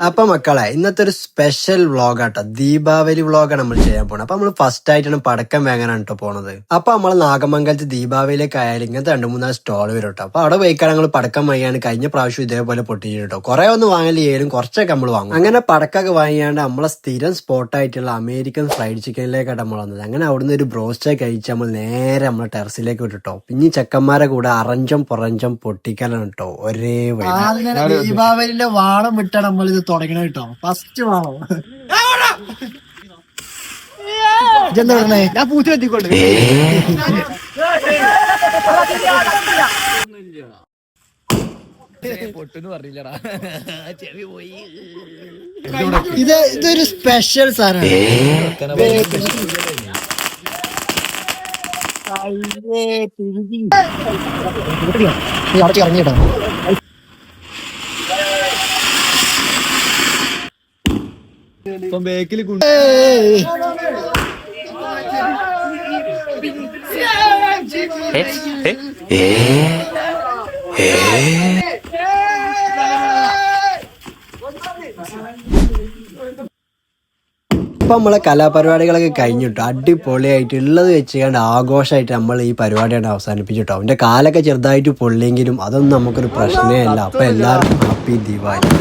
അപ്പൊ മക്കളെ ഇന്നത്തെ ഒരു സ്പെഷ്യൽ വ്ളോഗാട്ടോ, ദീപാവലി വ്ളോഗാണ് നമ്മൾ ചെയ്യാൻ പോണത്. അപ്പൊ നമ്മൾ ഫസ്റ്റ് ആയിട്ടാണ് പടക്കം വാങ്ങാനാണ് കേട്ടോ പോണത്. അപ്പൊ നമ്മൾ നാഗമംഗലത്ത് ദീപാവലിയിലേക്ക് ആയാലും ഇങ്ങനത്തെ 2-3 സ്റ്റോൾ വരും കേട്ടോ. അപ്പൊ അവിടെ പോയിക്കാൻ ഞങ്ങൾ പടക്കം വാങ്ങിയാണ് കഴിഞ്ഞ പ്രാവശ്യം ഇതേപോലെ പൊട്ടിച്ചിട്ടോ. കുറെ ഒന്നും വാങ്ങലില്ലേലും കുറച്ചൊക്കെ നമ്മൾ വാങ്ങും. അങ്ങനെ പടക്കൊക്കെ വാങ്ങിയാണ്ട് നമ്മളെ സ്ഥിരം സ്പോട്ടായിട്ടുള്ള അമേരിക്കൻ ഫ്രൈഡ് ചിക്കനിലേക്കാണ് നമ്മൾ വന്നത്. അങ്ങനെ അവിടുന്ന് ഒരു ബ്രോസ്റ്റ് കഴിച്ച് നമ്മൾ നേരെ നമ്മളെ ടെറസിലേക്ക് വിട്ടിട്ടോ. പിന്നെ ചെക്കന്മാരെ കൂടെ അറഞ്ചം പുറഞ്ചം പൊട്ടിക്കലാണ് കേട്ടോ ഒരേ ദീപാവലിന്റെ വാണം വിട്ടാണ് നമ്മൾ ഇത് തുടങ്ങണ കേട്ടോ. ഫസ്റ്റ് വാണം ഇതെന്താ പറഞ്ഞേ? ഞാൻ പൂച്ച എത്തിക്കൊണ്ട് ഇതൊരു സ്പെഷ്യൽ സാധനമാണ്. അടച്ച് ഇറങ്ങിട്ടോ. ബേക്കിൽ ഇപ്പൊ നമ്മളെ കലാപരിപാടികളൊക്കെ കഴിഞ്ഞിട്ടോ. അടിപൊളിയായിട്ട് ഉള്ളത് വെച്ചുകൊണ്ട് ആഘോഷമായിട്ട് നമ്മൾ ഈ പരിപാടിയാണ് അവസാനിപ്പിച്ചിട്ടോ. എന്റെ കാലൊക്കെ ചെറുതായിട്ട് പൊള്ളിയെങ്കിലും അതൊന്നും നമുക്കൊരു പ്രശ്നമേ അല്ല. അപ്പൊ എല്ലാവർക്കും ഹാപ്പി ദീപാവലി.